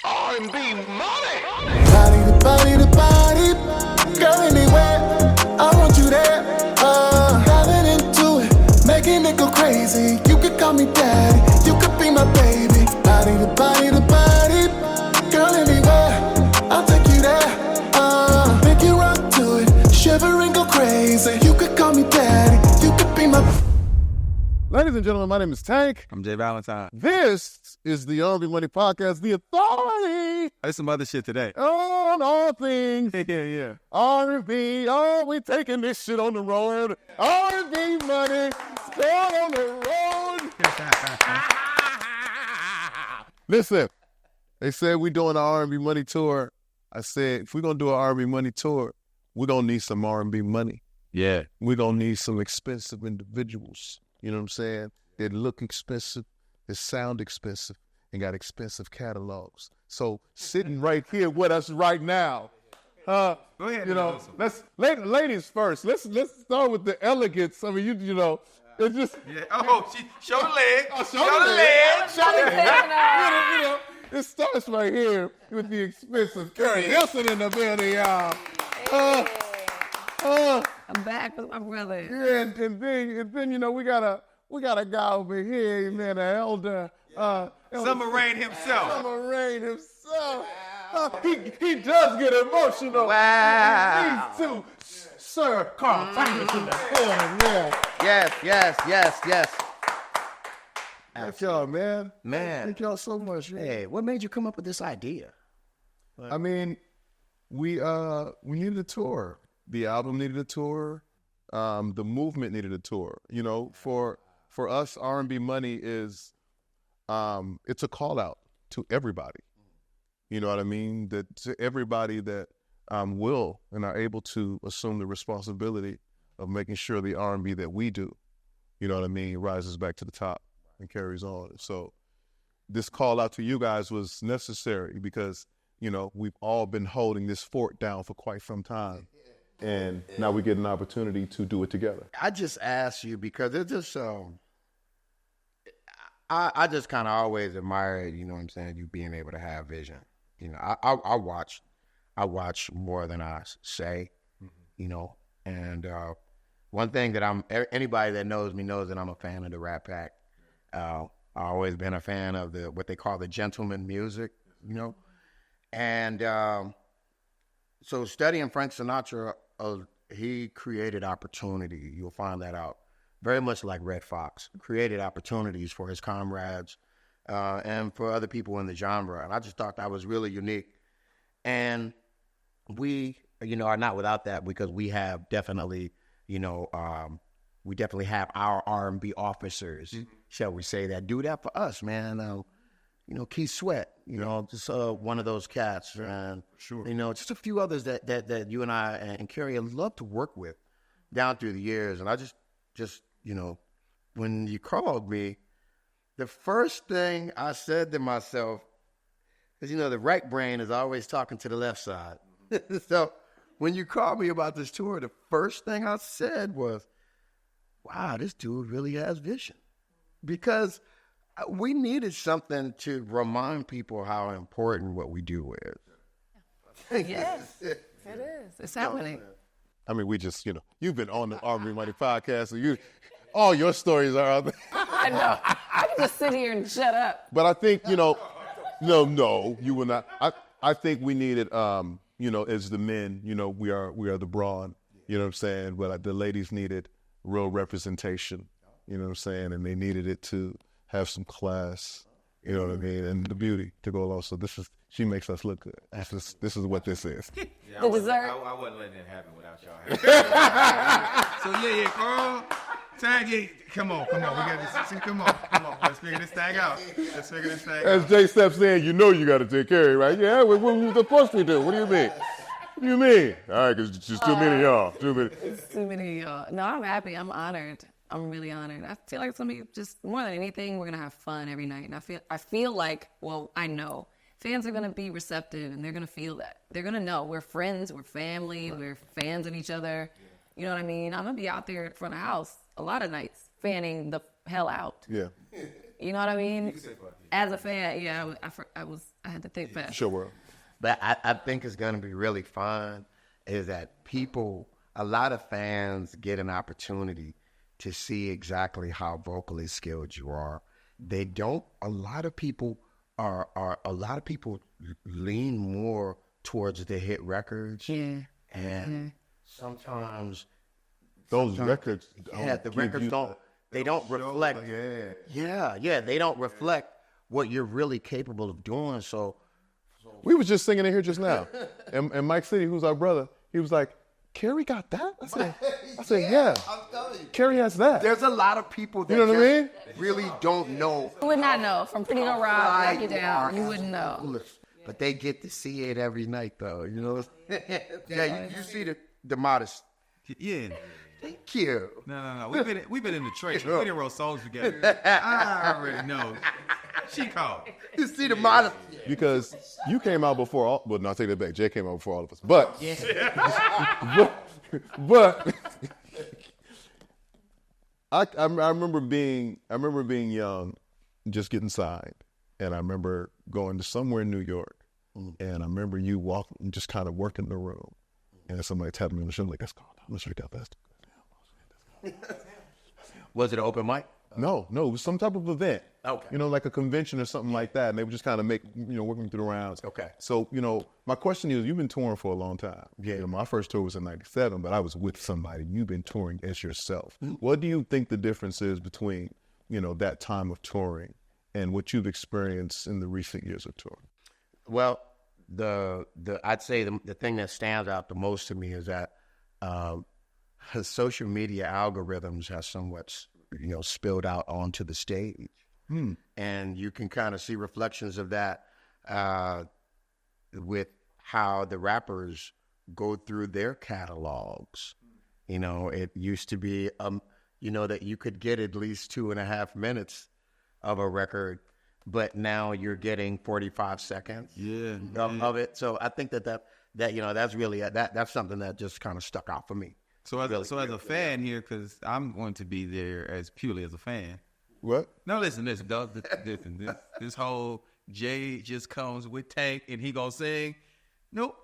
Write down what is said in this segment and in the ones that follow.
R&B Money. Body to body to body, girl, anywhere, I want you there. Diving into it, making it go crazy. You could call me daddy, you could be my baby. Body to body to body, girl, anywhere, I'll take you there. Make you rock to it, shiver and go crazy. You could call me daddy, you could be my. Ladies and gentlemen, my name is Tank. I'm J Valentine. This is the R&B Money Podcast, the authority There's some other shit today. on all things Yeah. R&B. Oh, we taking this shit on the road. R&B Money, start on the road. Listen, they said we doing an R&B Money Tour. I said, if we're going to do an R&B Money Tour, we're going to need some R&B money. Yeah. We're going to need some expensive individuals. You know what I'm saying? They look expensive, they sound expensive, and got expensive catalogs. So sitting right here with us right now, Go ahead. you know, ladies first. Let's start with the elegance. I mean, you know, it's just Yeah. Oh, show the leg. show the leg. You know, it starts right here with the expensive Keri Hilson in the building, y'all. I'm back with my brother. Yeah, and then you know we got a guy over here, man, an elder. Summer Rain himself. Summer Rain himself. He does get emotional. Wow. These two, Sir Carl Thomas in the building, yeah. Yes. Thank y'all, man. Man, Thank y'all so much. hey, what made you come up with this idea? I mean, we needed a tour. The album needed a tour. The movement needed a tour. You know, for us, R&B Money is it's a call out to everybody. You know what I mean? That to everybody that will and are able to assume the responsibility of making sure the R&B that we do, you know what I mean, rises back to the top and carries on. So this call out to you guys was necessary because, you know, we've all been holding this fort down for quite some time. And now we get an opportunity to do it together. I just asked you because it's just I just kind of always admired, you know what I'm saying, you being able to have vision. You know, I watch more than I say, you know, and one thing that anybody that knows me knows that I'm a fan of the Rat Pack. I've always been a fan of what they call the gentleman music, you know, and so studying Frank Sinatra, he created opportunity. You'll find that out. Very much like Red Fox, created opportunities for his comrades and for other people in the genre. And I just thought that was really unique. And we, you know, are not without that because we have definitely, you know, we definitely have our R&B officers, shall we say, that do that for us, man. You know, Keith Sweat, you know, just one of those cats. And, Sure. you know, just a few others that you and I and Keri have loved to work with down through the years. And I just, you know, when you called me, the first thing I said to myself, because, you know, the right brain is always talking to the left side. So when you called me about this tour, the first thing I said was, wow, this dude really has vision. Because we needed something to remind people how important what we do is. Yes, it is. It's happening. I mean, we just, you know, you've been on the R&B Money Podcast, so all your stories are out there. I know. I can just sit here and shut up. But I think, you know, no, you will not. I think we needed, you know, as the men, you know, we are the brawn, you know what I'm saying? But the ladies needed real representation, you know what I'm saying? And they needed it to have some class, you know what I mean? And the beauty to go along. So she makes us look good. This is what this is. Yeah, The dessert. I wasn't letting it happen without y'all. So yeah, Carl, Tank, come on. We got to come on. Let's figure this thing out. As Jay steps in, you know you got to take care of it, right? Yeah, what the fuck we do? What do you mean? What do you mean? All right, because it's just too many of y'all. It's too many of y'all. No, I'm happy. I'm honored. I'm really honored. I feel like it's gonna be just more than anything, we're gonna have fun every night. And I feel like, well, I know fans are gonna be receptive and they're gonna feel that. They're gonna know we're friends, we're family, we're fans of each other. You know what I mean? I'm gonna be out there in front of the house a lot of nights, fanning the hell out. Yeah. You know what I mean? as a fan, yeah, I had to think fast. Sure will. But I think it's going to be really fun is that a lot of fans get an opportunity to see exactly how vocally skilled you are. A lot of people lean more towards the hit records. Yeah. And sometimes Those records. the records don't reflect. They don't reflect what you're really capable of doing. So We was just singing in here just now, and Mike City, who's our brother, he was like, "Keri got that?" I said, "Yeah, I'm telling you, Keri has that." there's a lot of people that You know what I mean? really don't know. You would not know. From Pretty Girl Rock, Right. Rock You Down, you wouldn't know. But they get to see it every night, though. You know, you see the modest. Yeah. Thank you. No. We've been in the trade. We didn't wrote songs together. I already know. She called. You see the modest. Because you came out before all. Well, no, I take that back. Jay came out before all of us. But, but I remember being young, just getting signed, and I remember going to somewhere in New York, and I remember you walking, just kind of working the room, and somebody tapped me on the shoulder like, "Let's go. Let's check out that." Was it an open mic? No, it was some type of event. Okay. You know, like a convention or something like that. And they would just kind of working through the rounds. Okay. So, my question is, you've been touring for a long time. Yeah. My first tour was in 97, but I was with somebody. You've been touring as yourself. What do you think the difference is between, that time of touring and what you've experienced in the recent years of touring? Well, I'd say the thing that stands out the most to me is that social media algorithms have somewhat spilled out onto the stage. And you can kind of see reflections of that with how the rappers go through their catalogs. It used to be, that you could get at least 2.5 minutes of a record, but now you're getting 45 seconds of it. So I think that's really, that's something that just kind of stuck out for me. So as a fan here, because I'm going to be there as purely as a fan. What? No, listen. This whole Jay just comes with Tank and he gonna sing. Nope.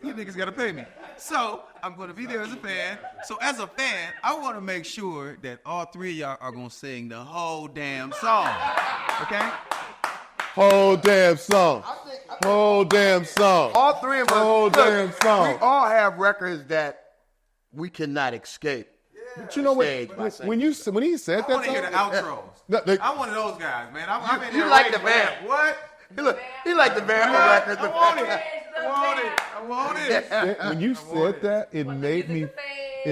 You niggas gotta pay me. So I'm gonna be there as a fan. So as a fan, I want to make sure that all three of y'all are gonna sing the whole damn song. Okay? Whole damn song. Whole damn song. All three of us. Whole damn song. We all have records that we cannot escape. But you know what? When he said I that, want to hear the outros. No, I'm one of those guys, man. I'm in You there like waiting the for band. that. What? He like the band records. I want it. when you said that, it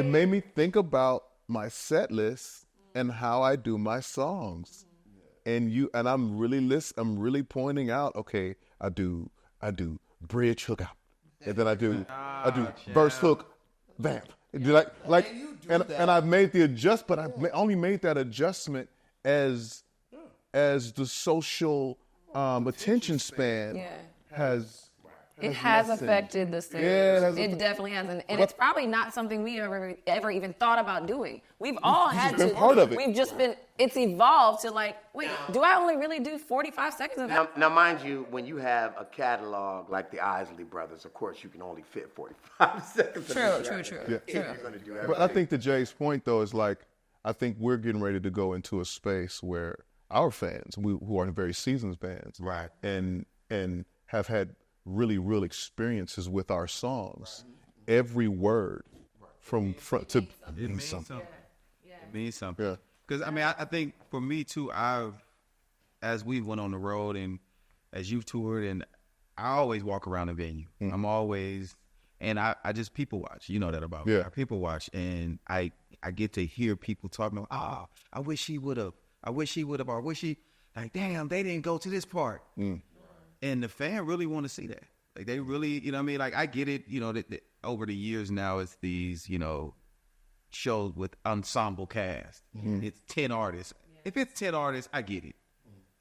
made me think about my set list and how I do my songs. And I'm really pointing out, okay, I do bridge hook out. And then I do verse hook vamp. And I've made the adjustment, but I only made that adjustment as the social attention span has. It has affected the stage. Yeah, it definitely has, and it's probably not something we ever even thought about doing. We've all had been to. part of it. We've just been. It's evolved to like, wait, do I only really do 45 seconds of that? Now, mind you, when you have a catalog like the Isley Brothers, of course, you can only fit 45 seconds. True. Yeah. You're going to do But I think to Jay's point, though, is like, I think we're getting ready to go into a space where our fans, who are very seasoned fans, Right. and have had really real experiences with our songs, every word from front to means something. It means something. Yeah. Because I think for me too, as we went on the road and as you've toured, and I always walk around the venue. I'm always, and I just people watch. You know that about me. Yeah. I people watch, and I get to hear people talking about, I wish he would have. I wish he would have. Or I wish he, like, damn, they didn't go to this part. And the fan really want to see that. Like, they really, you know what I mean? Like, I get it, that over the years now, it's these, shows with ensemble cast. It's 10 artists. If it's 10 artists, I get it.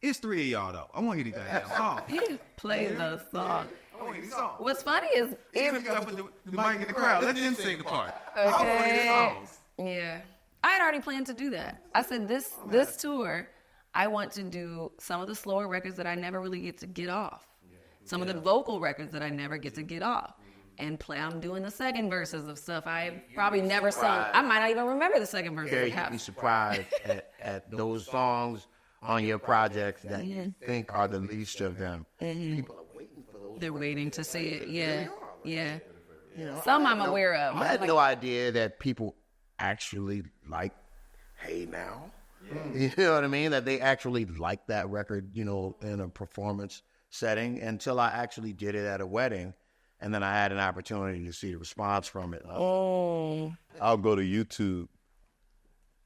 It's 3 of y'all, though. I want to hear these goddamn songs. Play the song. I want to hear these songs. What's funny is Even if you put the mic in the crowd, let them sing the part. I Okay. want to hear these songs. Yeah. I had already planned to do that. I said this tour, I want to do some of the slower records that I never really get to get off. Some of the vocal records that I never get to get off. And I'm doing the second verses of stuff I probably never sung. I might not even remember the second verse. Keri, you'd be surprised at those songs on your projects that you think are the least of them. People are waiting for those. They're waiting to see it. Yeah. You know, some I'm aware of. I had no idea that people actually like Hey Now. You know what I mean? That they actually like that record, you know, in a performance setting until I actually did it at a wedding. And then I had an opportunity to see the response from it. I'll go to YouTube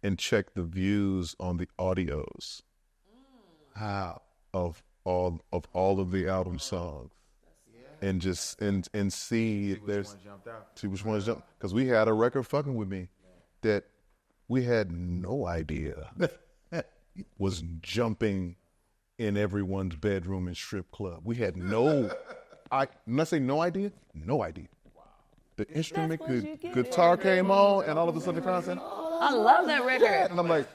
and check the views on the audios of all of the album songs, and just and see if there's see which ones jump. Because we had a record fucking with me that we had no idea was jumping in everyone's bedroom and strip club. We had no. I'm not saying no idea. Wow. The instrument, the guitar came on, and all of a sudden the crowd said, I love that record. and I'm like,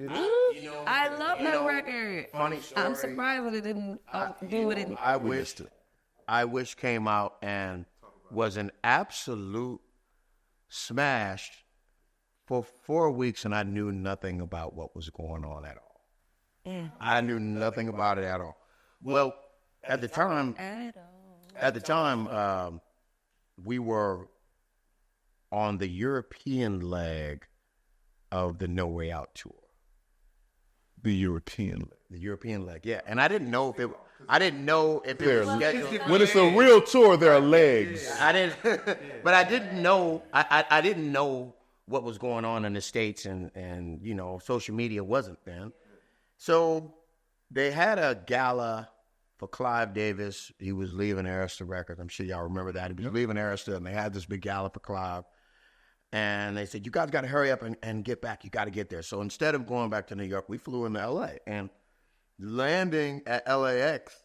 I love that record. Funny story. I'm surprised that it didn't do what it. I wish came out and was an absolute smash for 4 weeks, and I knew nothing about what was going on at all. I knew nothing about it at all. Well, at the time, we were on the European leg of the No Way Out tour. the European leg. The European leg, yeah. And I didn't know if it. I didn't know if it was scheduled. When it's a real tour, there are legs. I didn't, but I didn't know. I didn't know what was going on in the States, and you know, social media wasn't then. So they had a gala for Clive Davis. He was leaving Arista Records. I'm sure y'all remember that. He was leaving Arista, and they had this big gala for Clive. And they said, you guys got to hurry up and get back. You got to get there. So instead of going back to New York, we flew into L.A. And landing at LAX,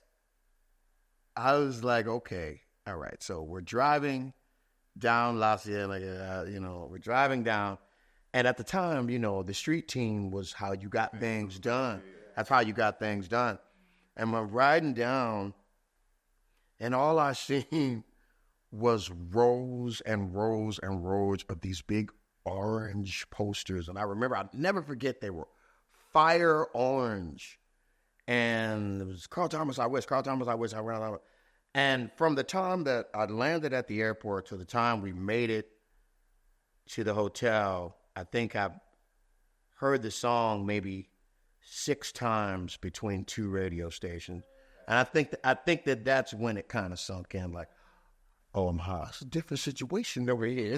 I was like, okay, all right. So we're driving down we're driving down. And at the time, you know, the street team was how you got things done. That's how you got things done. And we're riding down, and all I seen was rows and rows and rows of these big orange posters. And I remember, I'll never forget, they were fire orange. And it was Carl Thomas, I wish, I ran out. And from the time that I landed at the airport to the time we made it to the hotel, I think I've heard the song maybe 6 times between 2 radio stations. And I think that that's when it kind of sunk in, like, oh, I'm hot. It's a different situation over here.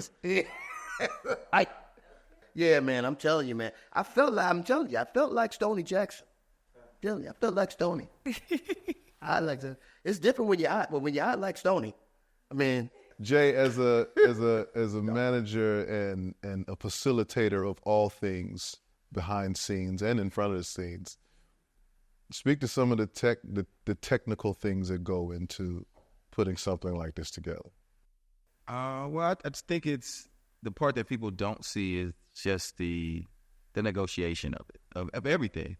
Yeah, man, I'm telling you, man. I felt like Stoney Jackson. I felt like Stoney. I like that. It's different when you're hot, but when you're hot like Stoney, I mean. Jay, as a manager and a facilitator of all things behind scenes and in front of the scenes, speak to some of the technical things that go into putting something like this together. Well, I just think it's the part that people don't see is just the negotiation of it, of everything.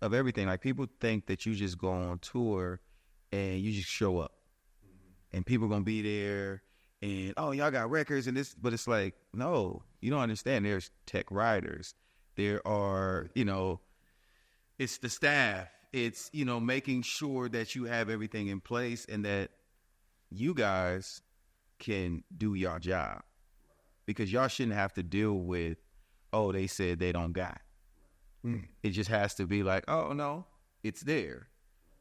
Of everything. Like, people think that you just go on tour and you just show up. And people gonna be there and, oh, y'all got records and this, but it's like, no, you don't understand. There's tech writers. There are, it's the staff. It's, making sure that you have everything in place and that you guys can do your job. Because y'all shouldn't have to deal with, oh, they said they don't got. It just has to be like, oh, no, it's there.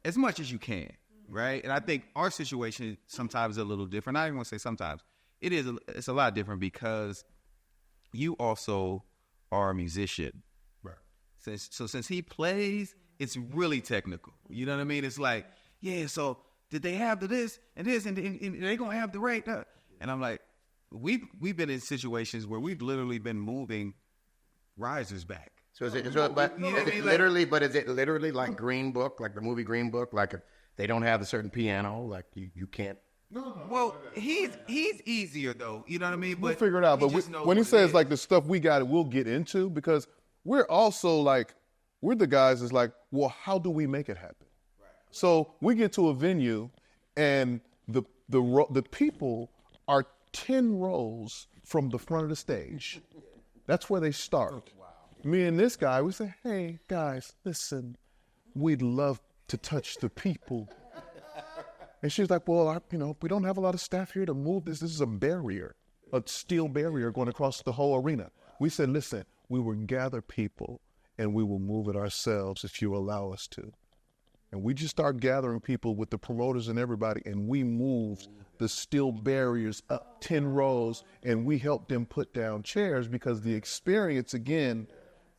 As much as you can, right? And I think our situation sometimes is a little different. I don't even want to say sometimes. It's a lot different because you also are a musician. Right. Since he plays, it's really technical. You know what I mean? It's like, yeah, so did they have this and this and they going to have the rate? And I'm like, we've been in situations where we've literally been moving risers back. So is it literally like Green Book, like the movie Green Book? Like, if they don't have a certain piano, like you can't. Well, he's easier though. You know what I mean? But we'll figure it out. But when he says like the stuff we got, we'll get into, because we're also like We're the guys that's like, well, how do we make it happen? Right. So we get to a venue, and the people are 10 rows from the front of the stage. That's where they start. Wow. Me and this guy, we say, hey, guys, listen, we'd love to touch the people. And she's like, well, we don't have a lot of staff here to move this. This is a barrier, a steel barrier going across the whole arena. We said, listen, we will gather people and we will move it ourselves if you allow us to. And we just start gathering people with the promoters and everybody, and we moved the steel barriers up 10 rows, and we helped them put down chairs because the experience, again,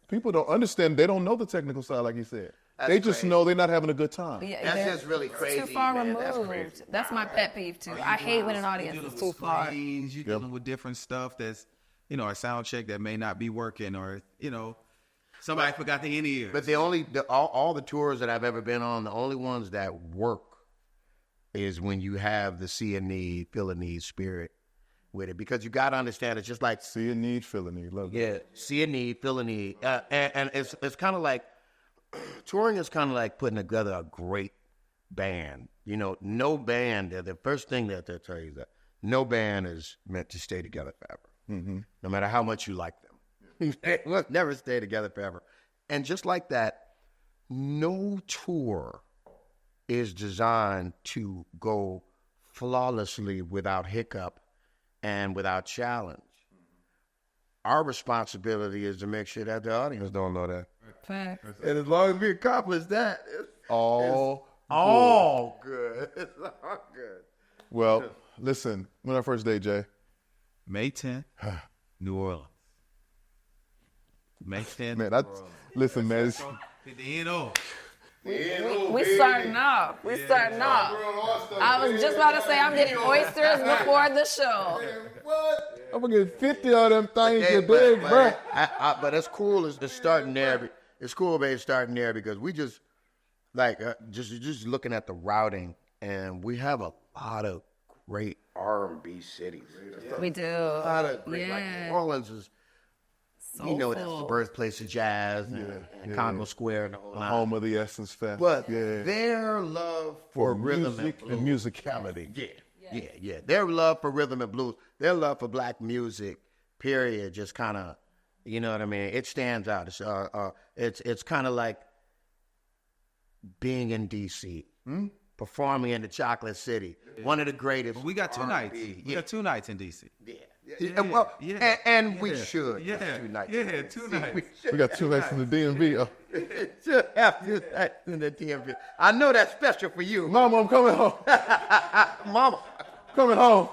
people don't understand. They don't know the technical side, like you said. They just know they're not having a good time. Yeah, that's just really crazy. Too far man. removed. That's my pet peeve too. I hate when an audience is too far. You're dealing with different stuff that's, a sound check that may not be working, or somebody forgot the in-ear. But all the tours that I've ever been on, the only ones that work is when you have the see a need, feel a need spirit with it, because you got to understand it's just like see a need, feel a need. Love it. Yeah, see a need, feel a need, and it's kind of like. Touring is kind of like putting together a great band. No band, the first thing that they'll tell you is that no band is meant to stay together forever. Mm-hmm. No matter how much you like them. They will never stay together forever. And just like that, no tour is designed to go flawlessly without hiccup and without challenge. Our responsibility is to make sure that the audience don't know that. Fact. And as long as we accomplish that, it's all good. It's all good. Well, listen, when our first day, Jay? May 10th, New Orleans. May 10th. Man, listen, man. The N.O. We starting off. I was just about to say I'm getting oysters before the show. What? I'm gonna get 50 of them things a day, bro. But it's cool. It's starting there. It's cool, baby, starting there because we just just looking at the routing, and we have a lot of great R&B cities. We do. A lot of great, like New Orleans is. Soulful. It's the birthplace of jazz and Congo Square and the whole home of the Essence Fest. But their love for rhythm music and musicality. Yeah. Their love for rhythm and blues, their love for black music, period, just kind of, you know what I mean? It stands out. It's kind of like being in D.C., performing in the Chocolate City, one of the greatest. Well, we got 2 nights. We got 2 nights in D.C. And we should. Yeah, 2 nights. Yeah, 2 nights. We got 2 nights in the DMV. Should have 2 nights in the DMV. I know that's special for you. Mama, I'm coming home. Mama, coming home.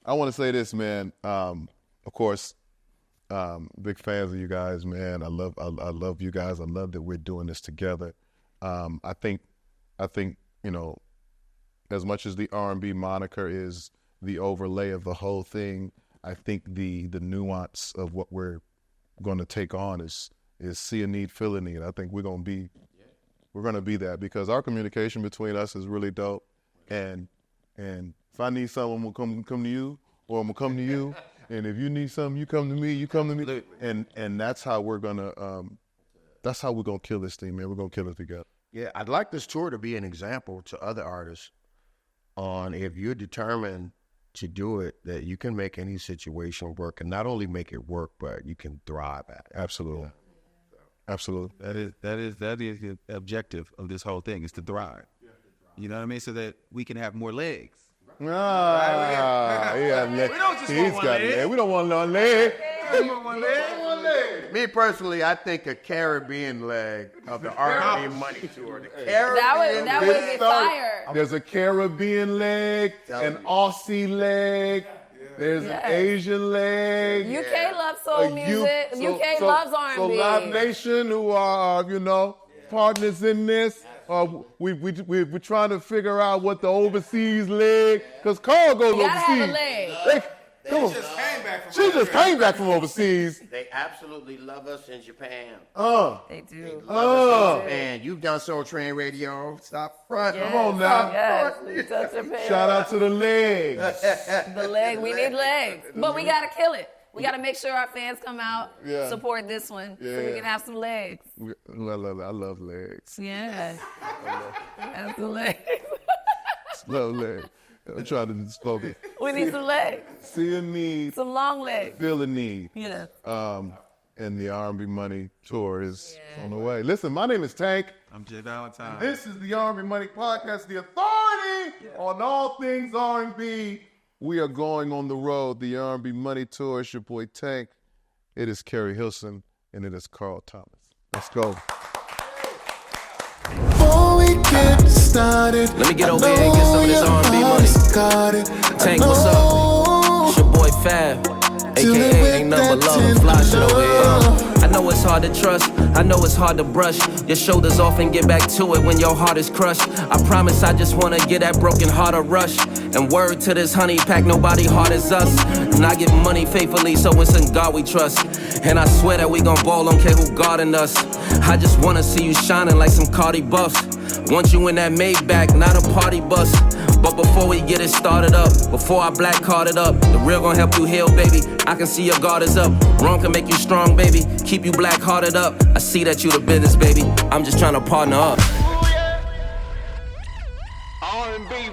I want to say this, man. Of course, big fans of you guys, man. I love you guys. I love that we're doing this together. I think, as much as the R&B moniker is the overlay of the whole thing, I think the nuance of what we're going to take on is see a need, feel a need. I think we're going to be that because our communication between us is really dope. And if I need something, I'm gonna come to you, or I'm gonna come to you. And if you need something, you come to me. You come to me. And that's how we're gonna kill this thing, man. We're gonna kill it together. Yeah, I'd like this tour to be an example to other artists on if you're determined to do it, that you can make any situation work, and not only make it work, but you can thrive at it. Absolutely. Yeah. Absolutely. That is the objective of this whole thing, is to thrive. You know what I mean? So that we can have more legs. Yeah. We don't just want one leg. We don't want no leg. Me personally, I think a Caribbean leg of the R&B Money Tour. That would be fire. There's a Caribbean leg, an Aussie leg. There's an Asian leg. UK loves soul music. UK loves R&B. So Live Nation, who are partners in this. We're trying to figure out what the overseas leg, because Carl goes overseas. Have a leg. She just came back from overseas. They absolutely love us in Japan. They do. And you've done Soul Train Radio. Stop front. Yes. Come on now. Yes. Shout out to the legs. The leg. We need legs. But we got to kill it. We got to make sure our fans come out, support this one, so we can have some legs. I love legs. Yeah. Have some legs. Love legs. I'm trying to spoke it. We need some legs. See a need. Some long legs. Feel a need. Yeah. And the R&B Money Tour is on the way. Listen, my name is Tank. I'm J Valentine. This is the R&B Money Podcast, the authority on all things R&B. We are going on the road, the R&B Money Tour. It's your boy Tank. It is Keri Hilson, and it is Carl Thomas. Let's go. Before we get started, let me get over here and get some of this R&B money. Tank, what's up? It's your boy Fab, aka ain't nothing but love and fly shit over here. I know it's hard to trust, I know it's hard to brush your shoulders off and get back to it when your heart is crushed. I promise I just wanna get that broken heart a rush. And word to this honey pack, nobody hard as us. And I give money faithfully, so it's in God we trust. And I swear that we gon' ball, don't care who guarding us. I just wanna see you shining like some Cardi buffs. Want you in that Maybach, not a party bus. But before we get it started up, before I black card it up, the real gon' help you heal, baby. I can see your guard is up. Wrong can make you strong, baby. Keep you black hearted up. I see that you the business, baby. I'm just trying to partner up. R&B